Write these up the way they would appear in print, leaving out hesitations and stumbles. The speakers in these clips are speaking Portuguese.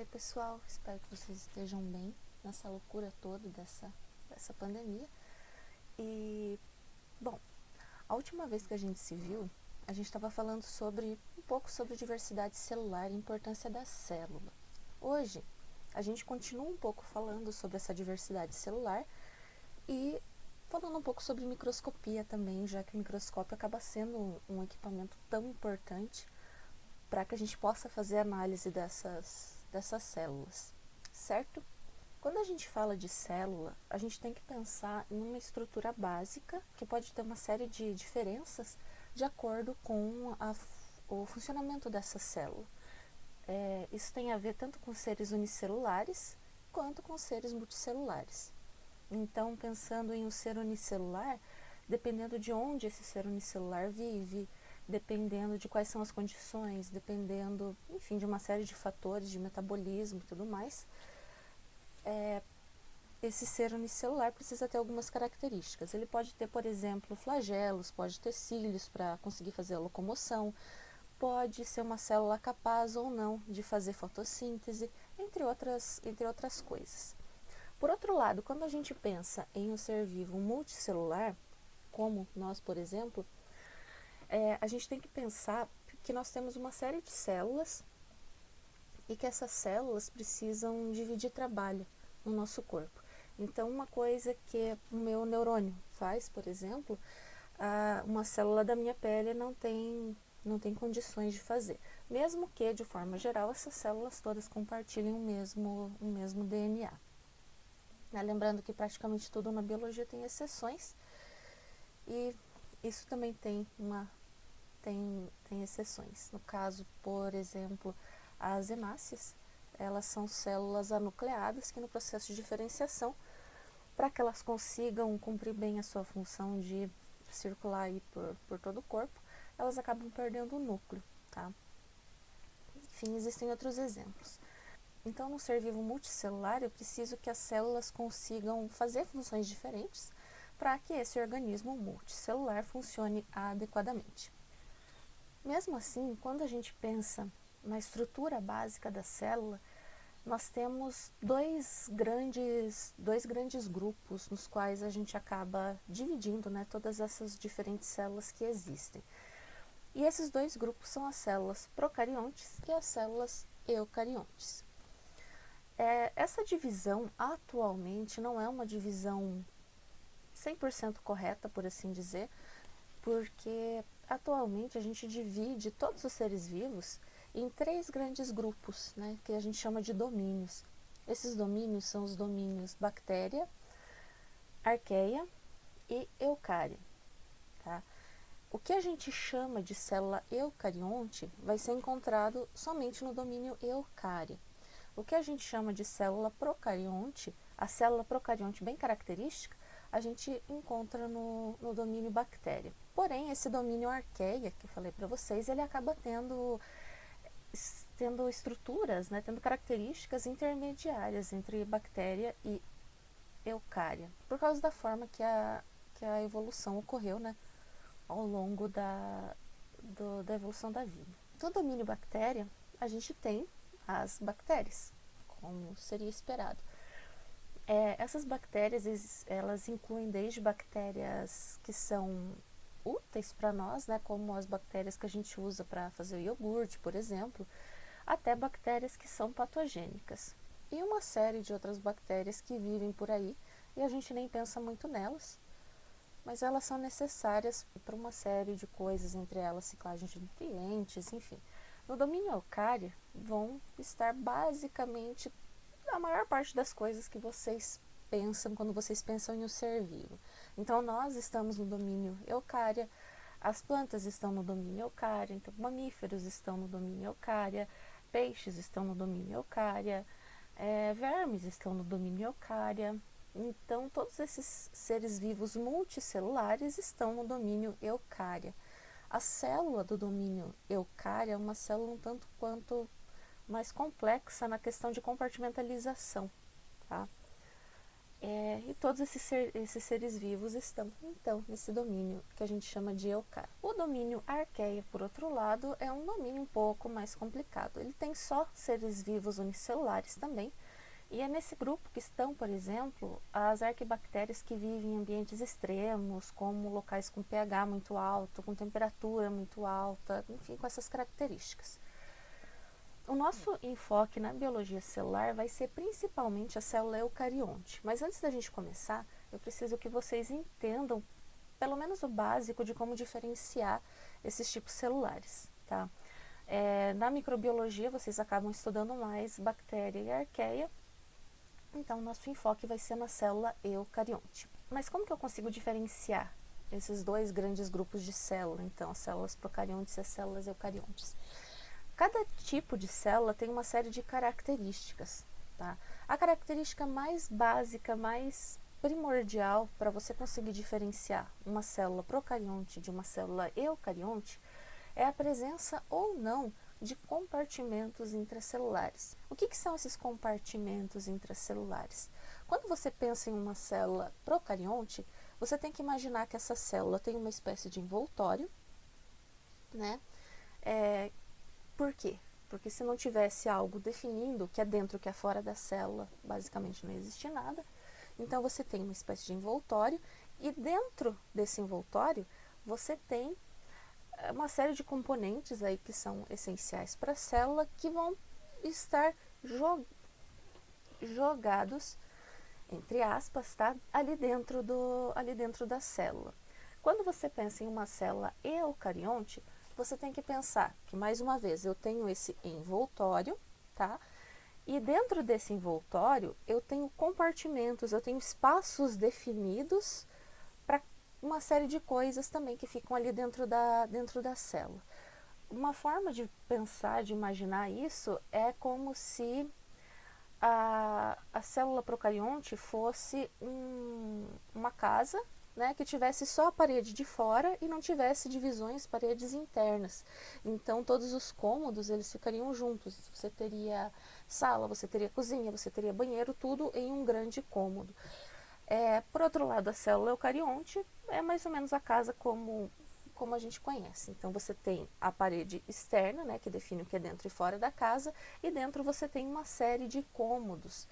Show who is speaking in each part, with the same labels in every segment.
Speaker 1: Oi pessoal, espero que vocês estejam bem nessa loucura toda dessa pandemia. E, bom, a última vez que a gente se viu, a gente estava falando um pouco sobre diversidade celular e a importância da célula. Hoje, a gente continua um pouco falando sobre essa diversidade celular e falando um pouco sobre microscopia também, já que o microscópio acaba sendo um equipamento tão importante para que a gente possa fazer análise dessas células, certo? Quando a gente fala de célula, a gente tem que pensar em uma estrutura básica, que pode ter uma série de diferenças de acordo com o funcionamento dessa célula. Isso tem a ver tanto com seres unicelulares, quanto com seres multicelulares. Então, pensando em um ser unicelular, dependendo de onde esse ser unicelular vive, dependendo de quais são as condições, dependendo, enfim, de uma série de fatores de metabolismo e tudo mais, esse ser unicelular precisa ter algumas características. Ele pode ter, por exemplo, flagelos, pode ter cílios para conseguir fazer a locomoção, pode ser uma célula capaz ou não de fazer fotossíntese, entre outras coisas. Por outro lado, quando a gente pensa em um ser vivo multicelular, como nós, por exemplo, a gente tem que pensar que nós temos uma série de células e que essas células precisam dividir trabalho no nosso corpo. Então, uma coisa que o meu neurônio faz, por exemplo, uma célula da minha pele não tem condições de fazer. Mesmo que, de forma geral, essas células todas compartilhem o mesmo DNA. Lembrando que praticamente tudo na biologia tem exceções, e isso também tem exceções. No caso, por exemplo, as hemácias, elas são células anucleadas que no processo de diferenciação, para que elas consigam cumprir bem a sua função de circular aí por todo o corpo, elas acabam perdendo o núcleo, tá? Enfim, existem outros exemplos. Então, no ser vivo multicelular, eu preciso que as células consigam fazer funções diferentes para que esse organismo multicelular funcione adequadamente. Mesmo assim, quando a gente pensa na estrutura básica da célula, nós temos dois grandes grupos nos quais a gente acaba dividindo, né, todas essas diferentes células que existem. E esses dois grupos são as células procariontes e as células eucariontes. Essa divisão atualmente não é uma divisão 100% correta, por assim dizer, porque atualmente a gente divide todos os seres vivos em 3 grandes grupos, né, que a gente chama de domínios. Esses domínios são os domínios bactéria, arqueia e eucária. Tá? O que a gente chama de célula eucarionte vai ser encontrado somente no domínio eucária. O que a gente chama de célula procarionte, a célula procarionte bem característica, a gente encontra no domínio bactéria. Porém, esse domínio arqueia, que eu falei para vocês, ele acaba tendo estruturas, né, tendo características intermediárias entre bactéria e eucária, por causa da forma que a evolução ocorreu, né, ao longo da evolução da vida. No domínio bactéria, a gente tem as bactérias, como seria esperado. Essas bactérias, elas incluem desde bactérias que são úteis para nós, né, como as bactérias que a gente usa para fazer o iogurte, por exemplo, até bactérias que são patogênicas. E uma série de outras bactérias que vivem por aí e a gente nem pensa muito nelas, mas elas são necessárias para uma série de coisas, entre elas ciclagem de nutrientes, enfim. No domínio eucária vão estar basicamente a maior parte das coisas que vocês pensam quando vocês pensam em um ser vivo. Então, nós estamos no domínio eucária, as plantas estão no domínio eucária, então mamíferos estão no domínio eucária, peixes estão no domínio eucária, vermes estão no domínio eucária. Então, todos esses seres vivos multicelulares estão no domínio eucária. A célula do domínio eucária é uma célula um tanto quanto mais complexa na questão de compartimentalização. Tá? E todos esses seres vivos estão, então, nesse domínio que a gente chama de eucário. O domínio arqueia, por outro lado, é um domínio um pouco mais complicado. Ele tem só seres vivos unicelulares também, e é nesse grupo que estão, por exemplo, as arquibactérias que vivem em ambientes extremos, como locais com pH muito alto, com temperatura muito alta, enfim, com essas características. O nosso enfoque na biologia celular vai ser principalmente a célula eucarionte, mas antes da gente começar, eu preciso que vocês entendam pelo menos o básico de como diferenciar esses tipos celulares, tá? Na microbiologia, vocês acabam estudando mais bactéria e arqueia, então nosso enfoque vai ser na célula eucarionte. Mas como que eu consigo diferenciar esses dois grandes grupos de célula, então as células procariontes e as células eucariontes? Cada tipo de célula tem uma série de características, tá? A característica mais básica, mais primordial para você conseguir diferenciar uma célula procarionte de uma célula eucarionte é a presença ou não de compartimentos intracelulares. O que são esses compartimentos intracelulares? Quando você pensa em uma célula procarionte, você tem que imaginar que essa célula tem uma espécie de envoltório, né? Por quê? Porque se não tivesse algo definindo o que é dentro e o que é fora da célula, basicamente não existe nada. Então você tem uma espécie de envoltório e dentro desse envoltório você tem uma série de componentes aí que são essenciais para a célula que vão estar jogados, entre aspas, tá? ali dentro da célula. Quando você pensa em uma célula eucarionte, você tem que pensar que, mais uma vez, eu tenho esse envoltório, tá? E dentro desse envoltório, eu tenho compartimentos, eu tenho espaços definidos para uma série de coisas também que ficam ali dentro da célula. Uma forma de pensar, de imaginar isso, é como se a célula procarionte fosse uma casa, né, que tivesse só a parede de fora e não tivesse divisões, paredes internas. Então todos os cômodos eles ficariam juntos. Você teria sala, você teria cozinha, você teria banheiro, tudo em um grande cômodo. Por outro lado, a célula eucarionte é mais ou menos a casa como a gente conhece. Então você tem a parede externa, né, que define o que é dentro e fora da casa, e dentro você tem uma série de cômodos,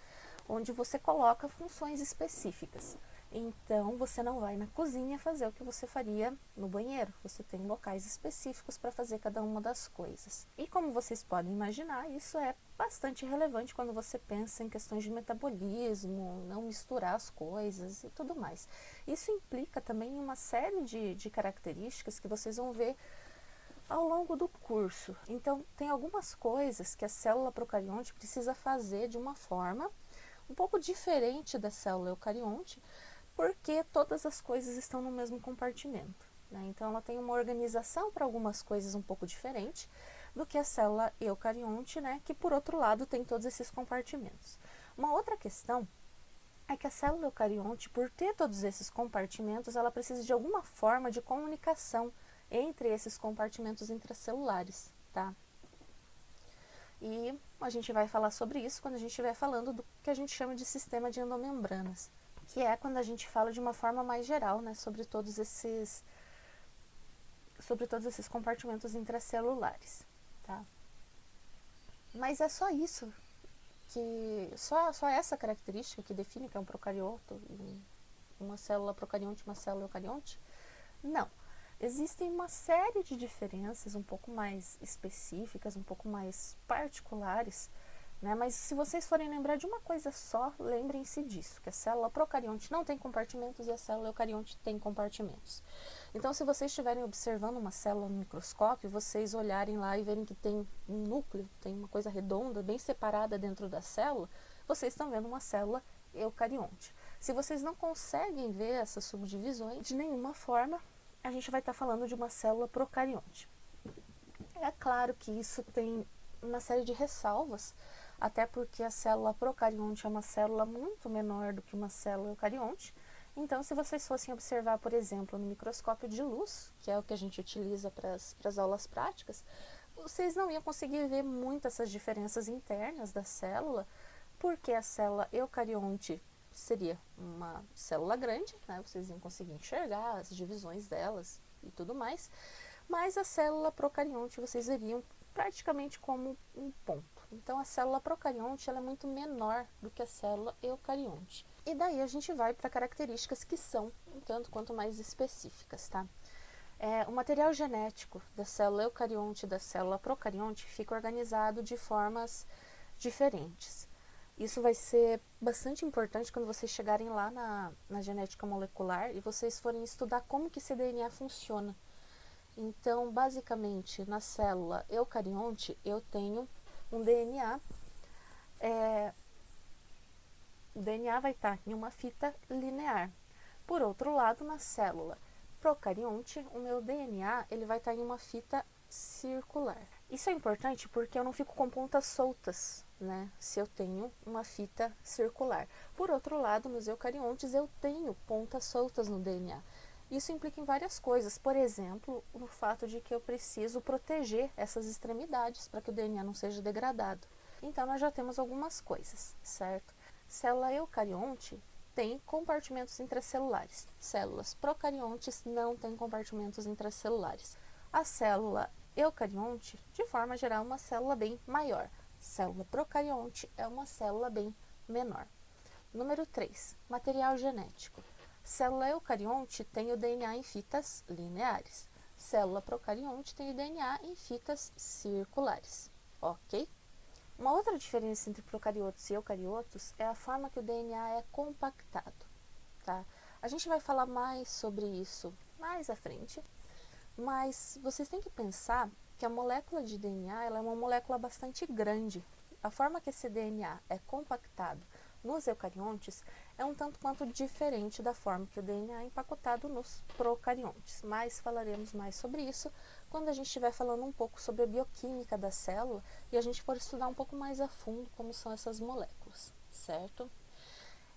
Speaker 1: onde você coloca funções específicas. Então você não vai na cozinha fazer o que você faria no banheiro, você tem locais específicos para fazer cada uma das coisas. E como vocês podem imaginar, isso é bastante relevante quando você pensa em questões de metabolismo, não misturar as coisas e tudo mais. Isso implica também uma série de características que vocês vão ver ao longo do curso. Então, tem algumas coisas que a célula procarionte precisa fazer de uma forma um pouco diferente da célula eucarionte, porque todas as coisas estão no mesmo compartimento, né? Então, ela tem uma organização para algumas coisas um pouco diferente do que a célula eucarionte, né? Que, por outro lado, tem todos esses compartimentos. Uma outra questão é que a célula eucarionte, por ter todos esses compartimentos, ela precisa de alguma forma de comunicação entre esses compartimentos intracelulares, tá? E a gente vai falar sobre isso quando a gente estiver falando do que a gente chama de sistema de endomembranas, que é quando a gente fala de uma forma mais geral, né, sobre todos esses compartimentos intracelulares, tá? Mas é só isso, só essa característica que define que é um procarioto, uma célula procarionte, uma célula eucarionte? Não. Existem uma série de diferenças um pouco mais específicas, um pouco mais particulares, né? Mas se vocês forem lembrar de uma coisa só, lembrem-se disso, que a célula procarionte não tem compartimentos e a célula eucarionte tem compartimentos. Então, se vocês estiverem observando uma célula no microscópio, vocês olharem lá e verem que tem um núcleo, tem uma coisa redonda, bem separada dentro da célula, vocês estão vendo uma célula eucarionte. Se vocês não conseguem ver essas subdivisões, de nenhuma forma, a gente vai estar falando de uma célula procarionte. É claro que isso tem uma série de ressalvas, até porque a célula procarionte é uma célula muito menor do que uma célula eucarionte. Então, se vocês fossem observar, por exemplo, no microscópio de luz, que é o que a gente utiliza para as aulas práticas, vocês não iam conseguir ver muito essas diferenças internas da célula, porque a célula eucarionte seria uma célula grande, né? Vocês iam conseguir enxergar as divisões delas e tudo mais, mas a célula procarionte vocês veriam praticamente como um ponto. Então a célula procarionte ela é muito menor do que a célula eucarionte. E daí a gente vai para características que são um tanto quanto mais específicas, tá? O material genético da célula eucarionte e da célula procarionte fica organizado de formas diferentes. Isso vai ser bastante importante quando vocês chegarem lá na genética molecular e vocês forem estudar como que esse DNA funciona. Então, basicamente, na célula eucarionte, eu tenho um DNA. O DNA vai estar em uma fita linear. Por outro lado, na célula procarionte, o meu DNA ele vai estar em uma fita circular. Isso é importante porque eu não fico com pontas soltas, né, se eu tenho uma fita circular. Por outro lado, nos eucariontes eu tenho pontas soltas no DNA. Isso implica em várias coisas, por exemplo, no fato de que eu preciso proteger essas extremidades para que o DNA não seja degradado. Então, nós já temos algumas coisas, certo? Célula eucarionte tem compartimentos intracelulares. Células procariontes não têm compartimentos intracelulares. A célula eucarionte, de forma geral, é uma célula bem maior. Célula procarionte é uma célula bem menor. Número 3. Material genético. Célula eucarionte tem o DNA em fitas lineares. Célula procarionte tem o DNA em fitas circulares. Ok? Uma outra diferença entre procariotos e eucariotos é a forma que o DNA é compactado. Tá? A gente vai falar mais sobre isso mais à frente, mas vocês têm que pensar que a molécula de DNA ela é uma molécula bastante grande. A forma que esse DNA é compactado nos eucariontes é um tanto quanto diferente da forma que o DNA é empacotado nos procariontes, mas falaremos mais sobre isso quando a gente estiver falando um pouco sobre a bioquímica da célula e a gente for estudar um pouco mais a fundo como são essas moléculas, certo?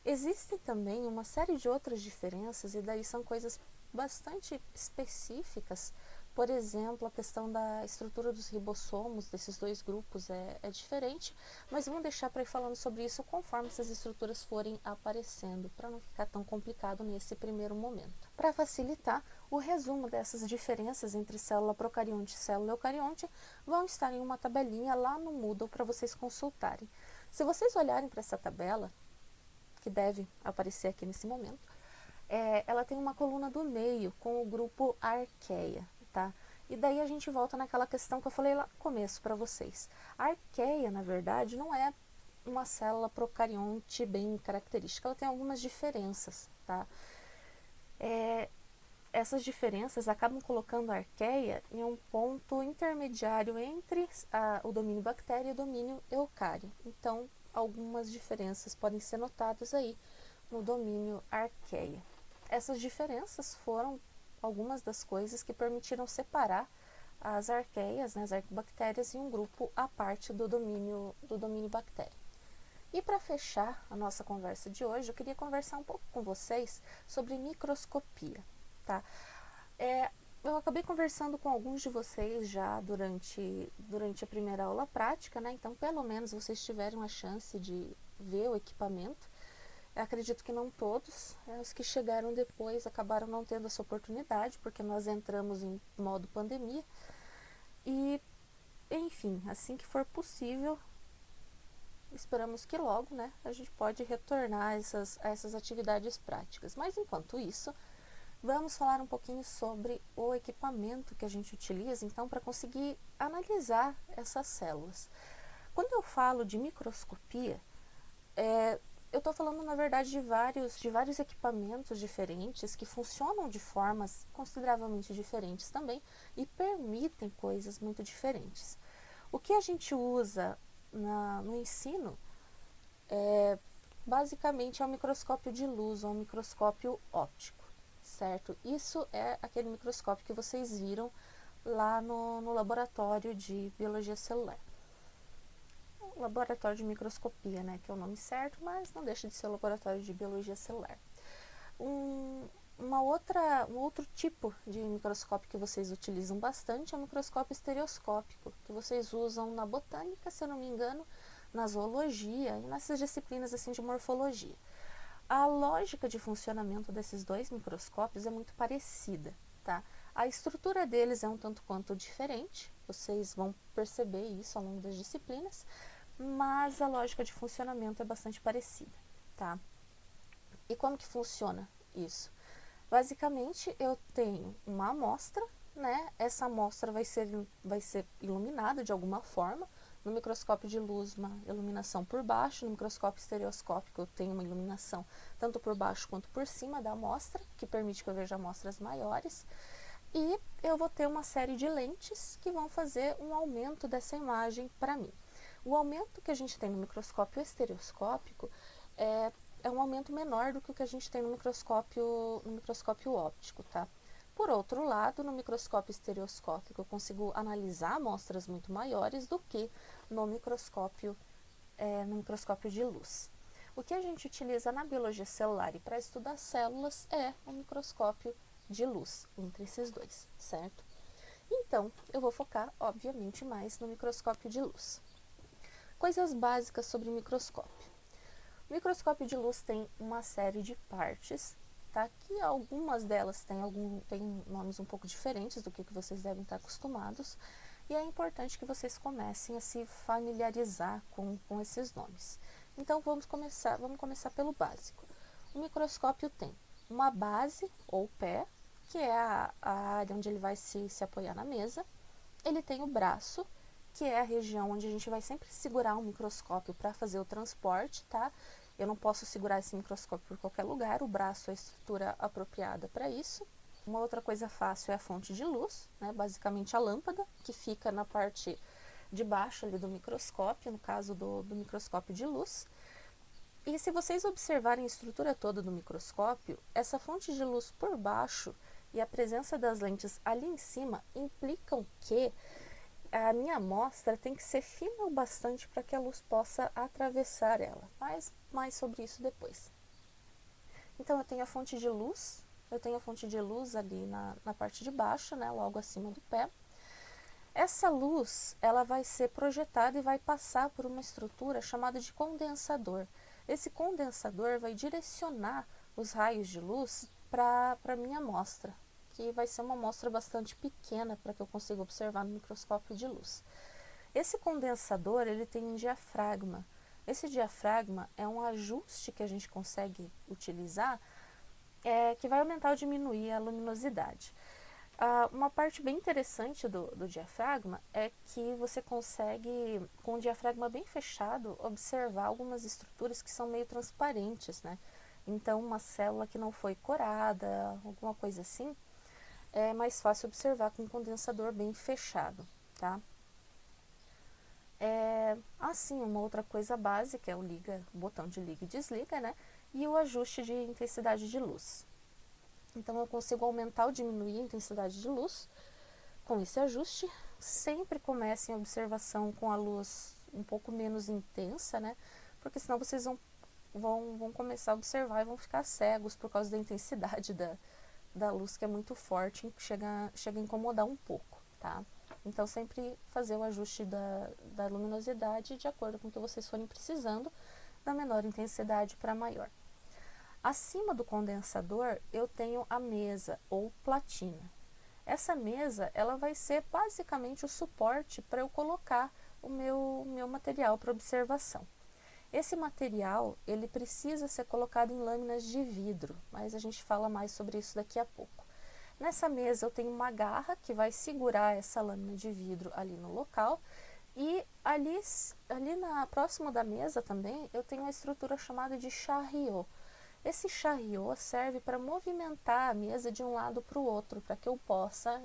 Speaker 1: Existem também uma série de outras diferenças e daí são coisas bastante específicas. Por exemplo, a questão da estrutura dos ribossomos desses dois grupos é diferente, mas vamos deixar para ir falando sobre isso conforme essas estruturas forem aparecendo, para não ficar tão complicado nesse primeiro momento. Para facilitar, o resumo dessas diferenças entre célula procarionte e célula eucarionte vão estar em uma tabelinha lá no Moodle para vocês consultarem. Se vocês olharem para essa tabela, que deve aparecer aqui nesse momento, ela tem uma coluna do meio com o grupo Archaea. Tá? E daí a gente volta naquela questão que eu falei lá no começo para vocês. A arqueia, na verdade, não é uma célula procarionte bem característica, ela tem algumas diferenças. Tá? Essas diferenças acabam colocando a arqueia em um ponto intermediário entre o domínio bactéria e o domínio eucário. Então, algumas diferenças podem ser notadas aí no domínio arqueia. Essas diferenças foram algumas das coisas que permitiram separar as arqueias, né, as arquibactérias, em um grupo à parte do domínio bactéria. E para fechar a nossa conversa de hoje, eu queria conversar um pouco com vocês sobre microscopia. Tá? Eu acabei conversando com alguns de vocês já durante a primeira aula prática, né? Então pelo menos vocês tiveram a chance de ver o equipamento. Eu acredito que não todos, os que chegaram depois acabaram não tendo essa oportunidade, porque nós entramos em modo pandemia. E, enfim, assim que for possível, esperamos que logo, né, a gente pode retornar a essas atividades práticas. Mas, enquanto isso, vamos falar um pouquinho sobre o equipamento que a gente utiliza, então, para conseguir analisar essas células. Quando eu falo de microscopia, eu estou falando, na verdade, de vários equipamentos diferentes que funcionam de formas consideravelmente diferentes também e permitem coisas muito diferentes. O que a gente usa no ensino basicamente é o microscópio de luz ou o microscópio óptico, certo? Isso é aquele microscópio que vocês viram lá no laboratório de biologia celular. Laboratório de microscopia, né, que é o nome certo, mas não deixa de ser o laboratório de biologia celular. Um outro tipo de microscópio que vocês utilizam bastante é o microscópio estereoscópico, que vocês usam na botânica, se eu não me engano, na zoologia e nessas disciplinas assim de morfologia. A lógica de funcionamento desses dois microscópios é muito parecida, tá? A estrutura deles é um tanto quanto diferente, vocês vão perceber isso ao longo das disciplinas, mas a lógica de funcionamento é bastante parecida, tá? E como que funciona isso? Basicamente, eu tenho uma amostra, né? Essa amostra vai ser iluminada de alguma forma. No microscópio de luz, uma iluminação por baixo. No microscópio estereoscópico, eu tenho uma iluminação tanto por baixo quanto por cima da amostra, que permite que eu veja amostras maiores. E eu vou ter uma série de lentes que vão fazer um aumento dessa imagem para mim. O aumento que a gente tem no microscópio estereoscópico é um aumento menor do que o que a gente tem no microscópio óptico, tá? Por outro lado, no microscópio estereoscópico, eu consigo analisar amostras muito maiores do que no microscópio de luz. O que a gente utiliza na biologia celular e para estudar células é o microscópio de luz, entre esses dois, certo? Então, eu vou focar, obviamente, mais no microscópio de luz. Coisas básicas sobre microscópio. O microscópio de luz tem uma série de partes, tá? Que algumas delas têm nomes um pouco diferentes do que vocês devem estar acostumados, e é importante que vocês comecem a se familiarizar com esses nomes. Então vamos começar pelo básico. O microscópio tem uma base ou pé, que é a área onde ele vai se apoiar na mesa. Ele tem o braço, que é a região onde a gente vai sempre segurar um microscópio para fazer o transporte, tá? Eu não posso segurar esse microscópio por qualquer lugar, o braço é a estrutura apropriada para isso. Uma outra coisa fácil é a fonte de luz, né? Basicamente a lâmpada, que fica na parte de baixo ali do microscópio, no caso do microscópio de luz. E se vocês observarem a estrutura toda do microscópio, essa fonte de luz por baixo e a presença das lentes ali em cima implicam que a minha amostra tem que ser fina o bastante para que a luz possa atravessar ela. Mas mais sobre isso depois. Então, eu tenho a fonte de luz ali na parte de baixo, né, logo acima do pé. Essa luz, ela vai ser projetada e vai passar por uma estrutura chamada de condensador. Esse condensador vai direcionar os raios de luz para a minha amostra, que vai ser uma amostra bastante pequena para que eu consiga observar no microscópio de luz. Esse condensador, ele tem um diafragma. Esse diafragma é um ajuste que a gente consegue utilizar que vai aumentar ou diminuir a luminosidade. Uma parte bem interessante do diafragma é que você consegue, com o diafragma bem fechado, observar algumas estruturas que são meio transparentes, né? Então, uma célula que não foi corada, alguma coisa assim, é mais fácil observar com um condensador bem fechado, tá? Assim, uma outra coisa básica é o botão de liga e desliga, né? E o ajuste de intensidade de luz. Então, eu consigo aumentar ou diminuir a intensidade de luz com esse ajuste. Sempre comecem a observação com a luz um pouco menos intensa, né? Porque senão vocês vão começar a observar e vão ficar cegos por causa da intensidade da luz, que é muito forte, chega a incomodar um pouco, tá? Então, sempre fazer o ajuste da luminosidade de acordo com o que vocês forem precisando, da menor intensidade para maior. Acima do condensador, eu tenho a mesa ou platina. Essa mesa, ela vai ser basicamente o suporte para eu colocar o meu material para observação. Esse material, ele precisa ser colocado em lâminas de vidro, mas a gente fala mais sobre isso daqui a pouco. Nessa mesa eu tenho uma garra que vai segurar essa lâmina de vidro ali no local, e ali próximo da mesa também eu tenho uma estrutura chamada de chariot. Esse chariot serve para movimentar a mesa de um lado para o outro, para que eu possa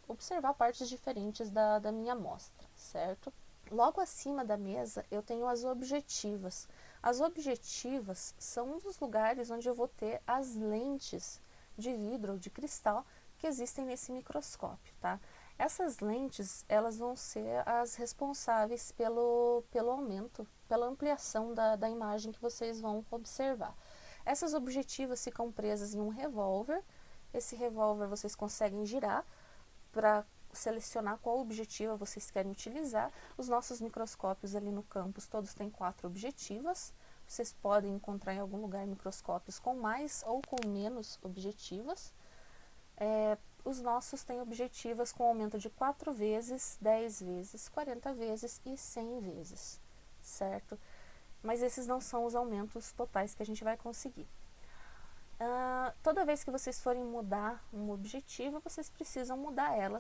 Speaker 1: observar partes diferentes da minha amostra, certo? Logo acima da mesa eu tenho as objetivas. As objetivas são um dos lugares onde eu vou ter as lentes de vidro ou de cristal que existem nesse microscópio, tá? Essas lentes, elas vão ser as responsáveis pelo aumento, pela ampliação da imagem que vocês vão observar. Essas objetivas ficam presas em um revólver. Esse revólver vocês conseguem girar para selecionar qual objetiva vocês querem utilizar. Os nossos microscópios ali no campus, todos têm 4 objetivas. Vocês podem encontrar em algum lugar microscópios com mais ou com menos objetivas. Os nossos têm objetivas com aumento de 4 vezes, 10 vezes, 40 vezes e 100 vezes, certo? Mas esses não são os aumentos totais que a gente vai conseguir. Toda vez que vocês forem mudar uma objetiva, vocês precisam mudar ela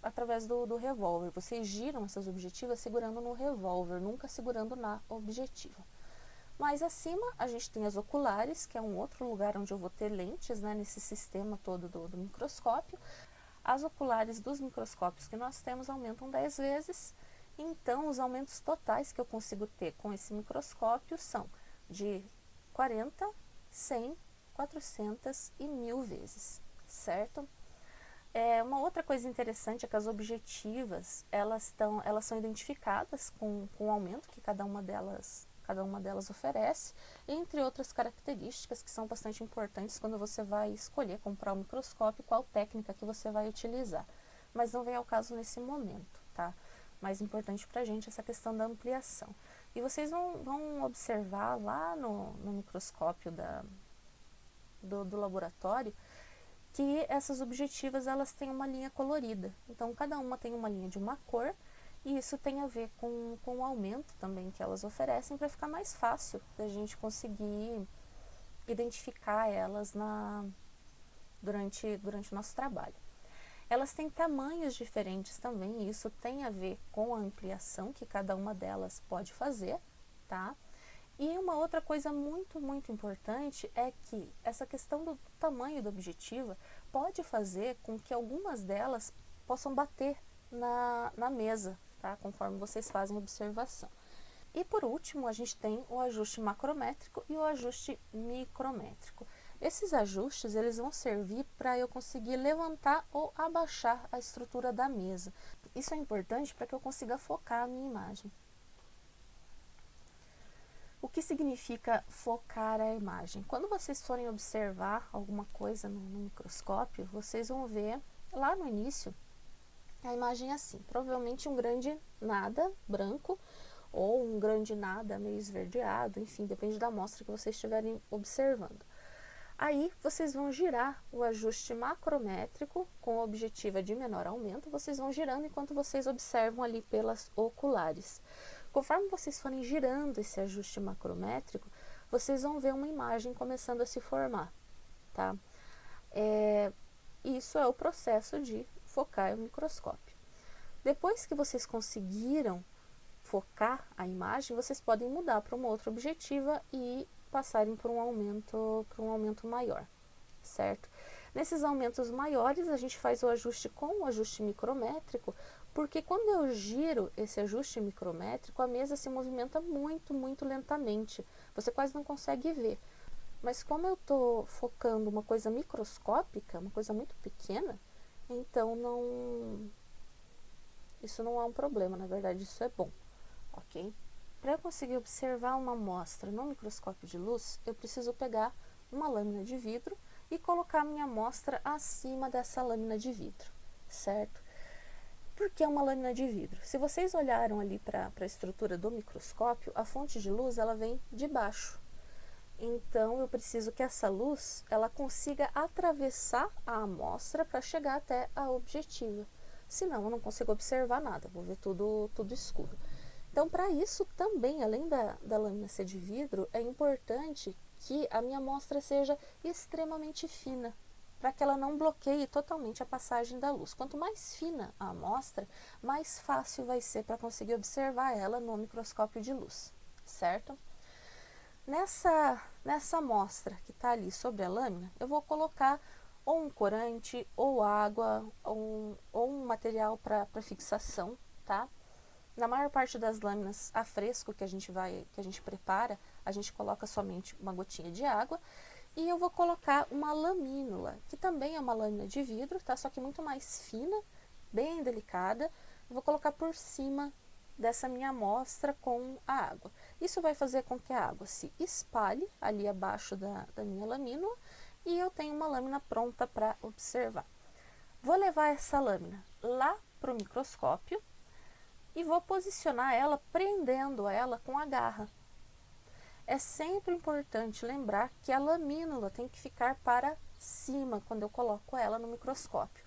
Speaker 1: através do revólver. Vocês giram essas objetivas segurando no revólver, nunca segurando na objetiva. Mais acima, a gente tem as oculares, que é um outro lugar onde eu vou ter lentes, né, nesse sistema todo do microscópio. As oculares dos microscópios que nós temos aumentam 10 vezes, então os aumentos totais que eu consigo ter com esse microscópio são de 40, 100, 400 e 1000 vezes, certo? Uma outra coisa interessante é que as objetivas, elas são identificadas com o aumento que cada uma delas oferece, entre outras características que são bastante importantes quando você vai escolher comprar o microscópio, qual técnica que você vai utilizar. Mas não vem ao caso nesse momento, tá? Mais importante para a gente essa questão da ampliação. E vocês vão observar lá no microscópio do laboratório que essas objetivas elas têm uma linha colorida. Então, cada uma tem uma linha de uma cor, e isso tem a ver com o aumento também que elas oferecem para ficar mais fácil da gente conseguir identificar elas durante o nosso trabalho. Elas têm tamanhos diferentes também, e isso tem a ver com a ampliação que cada uma delas pode fazer, tá? E uma outra coisa muito, muito importante é que essa questão do tamanho da objetiva pode fazer com que algumas delas possam bater na mesa, tá? Conforme vocês fazem a observação. E por último, a gente tem o ajuste macrométrico e o ajuste micrométrico. Esses ajustes eles vão servir para eu conseguir levantar ou abaixar a estrutura da mesa. Isso é importante para que eu consiga focar a minha imagem. O que significa focar a imagem? Quando vocês forem observar alguma coisa no microscópio, vocês vão ver lá no início a imagem assim, provavelmente um grande nada branco ou um grande nada meio esverdeado, enfim, depende da amostra que vocês estiverem observando. Aí vocês vão girar o ajuste macrométrico com a objetiva de menor aumento, vocês vão girando enquanto vocês observam ali pelas oculares. Conforme vocês forem girando esse ajuste macrométrico, vocês vão ver uma imagem começando a se formar, tá? Isso é o processo de focar o microscópio. Depois que vocês conseguiram focar a imagem, vocês podem mudar para uma outra objetiva e passarem por um aumento maior, certo? Nesses aumentos maiores, a gente faz o ajuste com o ajuste micrométrico, porque quando eu giro esse ajuste micrométrico, a mesa se movimenta muito, muito lentamente. Você quase não consegue ver. Mas como eu estou focando uma coisa microscópica, uma coisa muito pequena, então isso não é um problema, na verdade isso é bom, ok? Para eu conseguir observar uma amostra no microscópio de luz, eu preciso pegar uma lâmina de vidro e colocar a minha amostra acima dessa lâmina de vidro, certo? Por que uma lâmina de vidro? Se vocês olharam ali para a estrutura do microscópio, a fonte de luz ela vem de baixo. Então, eu preciso que essa luz ela consiga atravessar a amostra para chegar até a objetiva. Senão, eu não consigo observar nada, vou ver tudo escuro. Então, para isso também, além da lâmina ser de vidro, é importante que a minha amostra seja extremamente fina, para que ela não bloqueie totalmente a passagem da luz. Quanto mais fina a amostra, mais fácil vai ser para conseguir observar ela no microscópio de luz, certo? Nessa amostra que está ali sobre a lâmina, eu vou colocar ou um corante, ou água, ou um material para fixação, tá? Na maior parte das lâminas a fresco que a gente prepara, a gente coloca somente uma gotinha de água. E eu vou colocar uma lamínula, que também é uma lâmina de vidro, tá? Só que muito mais fina, bem delicada. Eu vou colocar por cima dessa minha amostra com a água. Isso vai fazer com que a água se espalhe ali abaixo da minha lamínula e eu tenho uma lâmina pronta para observar. Vou levar essa lâmina lá para o microscópio e vou posicionar ela prendendo ela com a garra. É sempre importante lembrar que a lamínula tem que ficar para cima quando eu coloco ela no microscópio.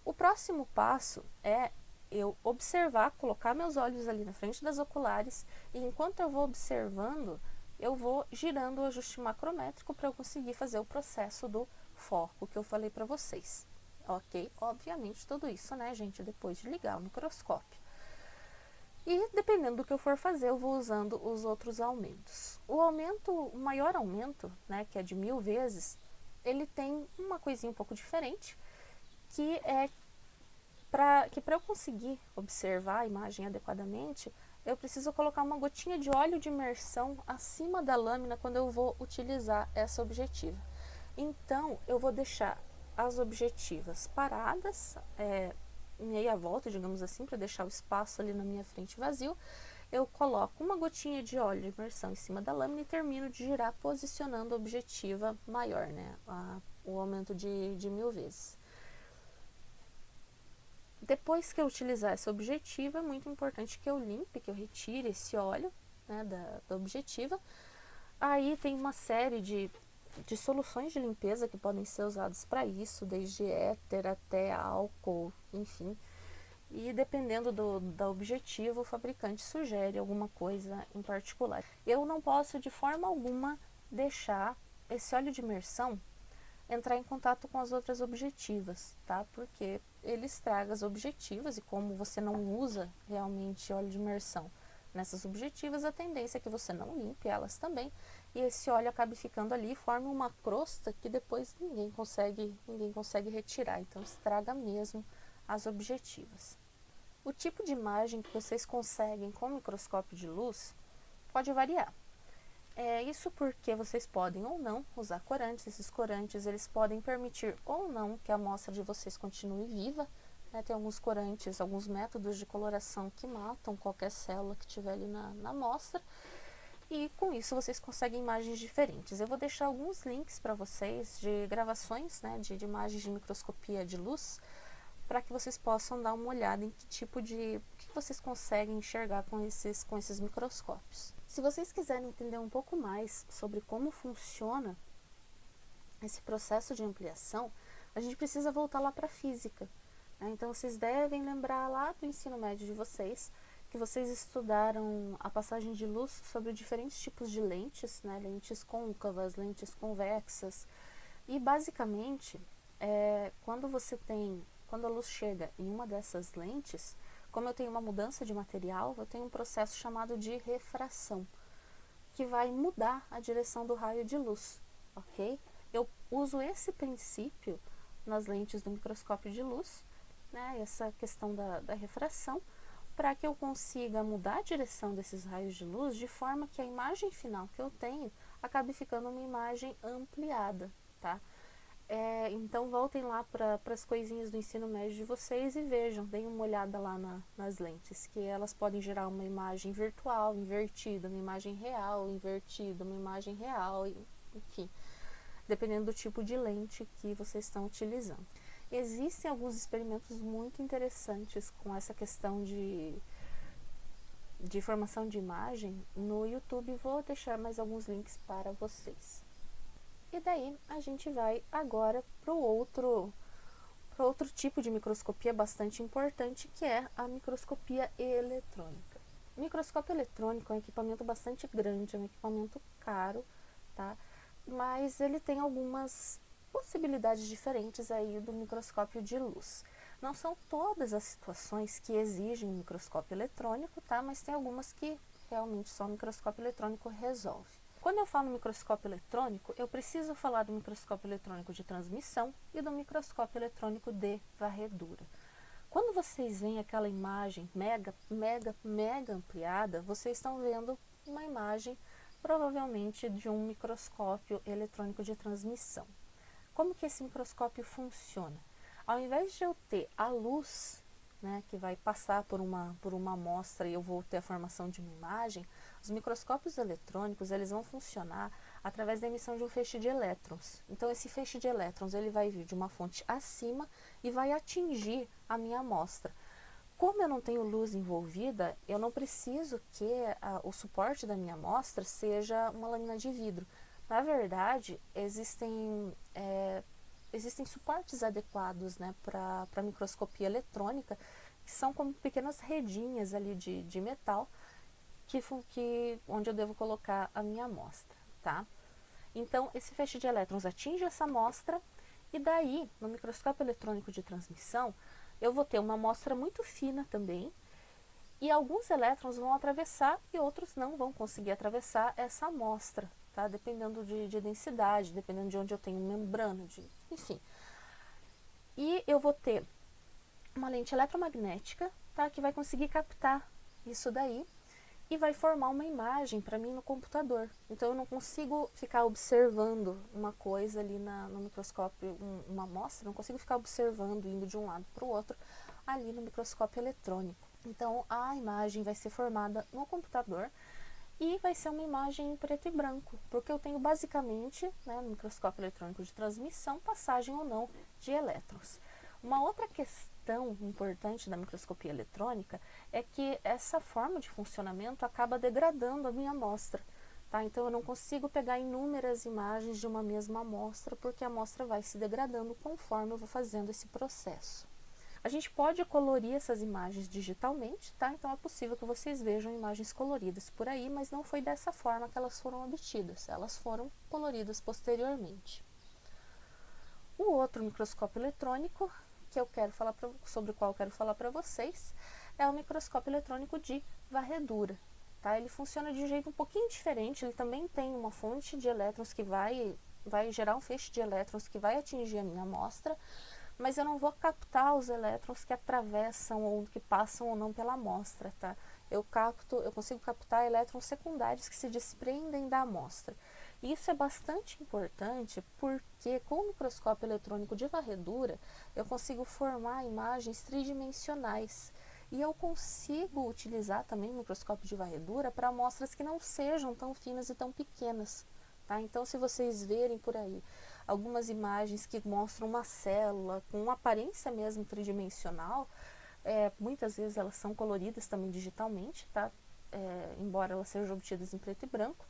Speaker 1: O próximo passo é eu observar, colocar meus olhos ali na frente das oculares, e enquanto eu vou observando, eu vou girando o ajuste macrométrico para eu conseguir fazer o processo do foco que eu falei para vocês. Ok? Obviamente tudo isso, né, gente, depois de ligar o microscópio. E dependendo do que eu for fazer, eu vou usando os outros aumentos. O maior aumento, né, que é de 1000 vezes, ele tem uma coisinha um pouco diferente, que é para eu conseguir observar a imagem adequadamente, eu preciso colocar uma gotinha de óleo de imersão acima da lâmina quando eu vou utilizar essa objetiva. Então, eu vou deixar as objetivas paradas, meia volta, digamos assim, para deixar o espaço ali na minha frente vazio. Eu coloco uma gotinha de óleo de imersão em cima da lâmina e termino de girar, posicionando a objetiva maior, né? O aumento de 1000 vezes. Depois que eu utilizar essa objetiva, é muito importante que eu limpe, que eu retire esse óleo, né, da objetiva. Aí tem uma série de soluções de limpeza que podem ser usadas para isso, desde éter até álcool, enfim. E dependendo da objetiva, o fabricante sugere alguma coisa em particular. Eu não posso de forma alguma deixar esse óleo de imersão entrar em contato com as outras objetivas, tá? Porque ele estraga as objetivas, e como você não usa realmente óleo de imersão nessas objetivas, a tendência é que você não limpe elas também, e esse óleo acabe ficando ali e forma uma crosta que depois ninguém consegue retirar, então estraga mesmo as objetivas. O tipo de imagem que vocês conseguem com o microscópio de luz pode variar. Isso porque vocês podem ou não usar corantes. Esses corantes eles podem permitir ou não que a amostra de vocês continue viva, né? Tem alguns corantes, alguns métodos de coloração que matam qualquer célula que tiver ali na amostra, e com isso vocês conseguem imagens diferentes. Eu vou deixar alguns links para vocês de gravações, né, de imagens de microscopia de luz, para que vocês possam dar uma olhada em o que vocês conseguem enxergar com esses microscópios. Se vocês quiserem entender um pouco mais sobre como funciona esse processo de ampliação, a gente precisa voltar lá para a física, né? Então vocês devem lembrar lá do ensino médio de vocês, que vocês estudaram a passagem de luz sobre diferentes tipos de lentes, né? Lentes côncavas, lentes convexas, e basicamente, quando a luz chega em uma dessas lentes, como eu tenho uma mudança de material, eu tenho um processo chamado de refração, que vai mudar a direção do raio de luz, ok? Eu uso esse princípio nas lentes do microscópio de luz, né, essa questão da refração, para que eu consiga mudar a direção desses raios de luz de forma que a imagem final que eu tenho acabe ficando uma imagem ampliada, tá? Então voltem lá para as coisinhas do ensino médio de vocês e vejam, deem uma olhada lá nas lentes, que elas podem gerar uma imagem virtual, invertida, uma imagem real, invertida, uma imagem real, enfim, dependendo do tipo de lente que vocês estão utilizando. Existem alguns experimentos muito interessantes com essa questão de formação de imagem no YouTube, vou deixar mais alguns links para vocês. E daí a gente vai agora para outro tipo de microscopia bastante importante, que é a microscopia eletrônica. O microscópio eletrônico é um equipamento bastante grande, é um equipamento caro, tá? Mas ele tem algumas possibilidades diferentes aí do microscópio de luz. Não são todas as situações que exigem um microscópio eletrônico, tá? Mas tem algumas que realmente só o microscópio eletrônico resolve. Quando eu falo microscópio eletrônico, eu preciso falar do microscópio eletrônico de transmissão e do microscópio eletrônico de varredura. Quando vocês veem aquela imagem mega ampliada, vocês estão vendo uma imagem provavelmente de um microscópio eletrônico de transmissão. Como que esse microscópio funciona? Ao invés de eu ter a luz, né, que vai passar por uma amostra e eu vou ter a formação de uma imagem, os microscópios eletrônicos eles vão funcionar através da emissão de um feixe de elétrons. Então esse feixe de elétrons ele vai vir de uma fonte acima e vai atingir a minha amostra. Como eu não tenho luz envolvida, eu não preciso que o suporte da minha amostra seja uma lâmina de vidro. Na verdade, existem suportes adequados, né, para microscopia eletrônica, que são como pequenas redinhas ali de metal, onde eu devo colocar a minha amostra, tá? Então, esse feixe de elétrons atinge essa amostra, e daí, no microscópio eletrônico de transmissão, eu vou ter uma amostra muito fina também, e alguns elétrons vão atravessar e outros não vão conseguir atravessar essa amostra, tá? Dependendo de densidade, dependendo de onde eu tenho membrana, enfim. E eu vou ter uma lente eletromagnética, tá? Que vai conseguir captar isso daí e vai formar uma imagem para mim no computador. Então eu não consigo ficar observando uma coisa ali no microscópio, uma amostra, não consigo ficar observando, indo de um lado para o outro, ali no microscópio eletrônico. Então a imagem vai ser formada no computador e vai ser uma imagem em preto e branco, porque eu tenho basicamente, né, no microscópio eletrônico de transmissão, passagem ou não de elétrons. Uma outra questão importante da microscopia eletrônica é que essa forma de funcionamento acaba degradando a minha amostra. Tá? Então eu não consigo pegar inúmeras imagens de uma mesma amostra, porque a amostra vai se degradando conforme eu vou fazendo esse processo. A gente pode colorir essas imagens digitalmente, tá? Então é possível que vocês vejam imagens coloridas por aí, mas não foi dessa forma que elas foram obtidas, elas foram coloridas posteriormente. O outro microscópio eletrônico que eu quero falar sobre o qual eu quero falar para vocês é o microscópio eletrônico de varredura. Tá? Ele funciona de um jeito um pouquinho diferente, ele também tem uma fonte de elétrons que vai gerar um feixe de elétrons que vai atingir a minha amostra, mas eu não vou captar os elétrons que atravessam ou que passam ou não pela amostra. Tá? Eu consigo captar elétrons secundários que se desprendem da amostra. Isso é bastante importante porque com o microscópio eletrônico de varredura eu consigo formar imagens tridimensionais e eu consigo utilizar também o microscópio de varredura para amostras que não sejam tão finas e tão pequenas. Tá? Então, se vocês verem por aí algumas imagens que mostram uma célula com uma aparência mesmo tridimensional, muitas vezes elas são coloridas também digitalmente, tá? Embora elas sejam obtidas em preto e branco.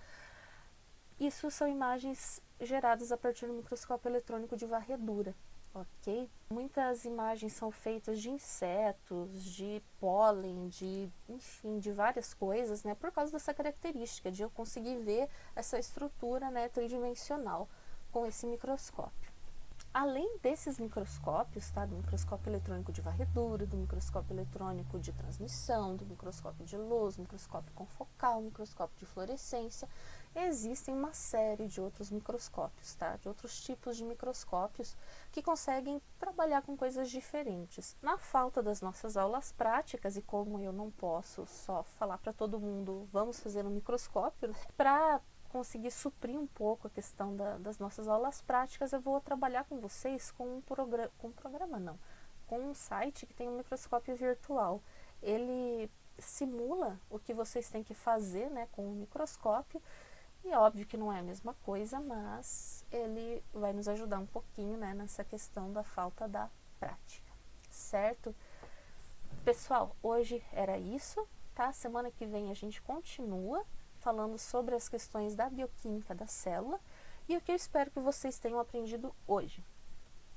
Speaker 1: Isso são imagens geradas a partir do microscópio eletrônico de varredura, ok? Muitas imagens são feitas de insetos, de pólen, enfim, de várias coisas, né? Por causa dessa característica de eu conseguir ver essa estrutura, né, tridimensional com esse microscópio. Além desses microscópios, tá, do microscópio eletrônico de varredura, do microscópio eletrônico de transmissão, do microscópio de luz, microscópio confocal, microscópio de fluorescência, existem uma série de outros microscópios, tá, de outros tipos de microscópios que conseguem trabalhar com coisas diferentes. Na falta das nossas aulas práticas, e como eu não posso só falar para todo mundo, vamos fazer um microscópio, para conseguir suprir um pouco a questão das nossas aulas práticas, eu vou trabalhar com vocês com um site que tem um microscópio virtual. Ele simula o que vocês têm que fazer, né, com o microscópio, e óbvio que não é a mesma coisa, mas ele vai nos ajudar um pouquinho, né, nessa questão da falta da prática, certo? Pessoal, hoje era isso, tá? Semana que vem a gente continua falando sobre as questões da bioquímica da célula e o que eu espero que vocês tenham aprendido hoje.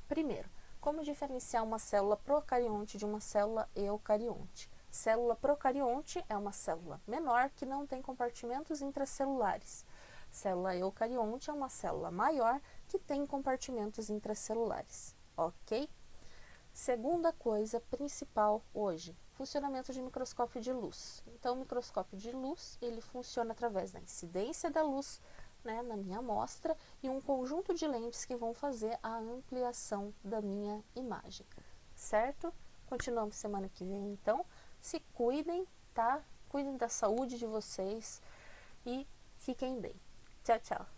Speaker 1: Primeiro, como diferenciar uma célula procarionte de uma célula eucarionte. Célula procarionte é uma célula menor que não tem compartimentos intracelulares. Célula eucarionte é uma célula maior que tem compartimentos intracelulares, ok? Segunda coisa principal hoje, funcionamento de microscópio de luz. Então, o microscópio de luz, ele funciona através da incidência da luz, né, na minha amostra e um conjunto de lentes que vão fazer a ampliação da minha imagem, certo? Continuamos semana que vem, então. Se cuidem, tá? Cuidem da saúde de vocês e fiquem bem. Tchau, tchau.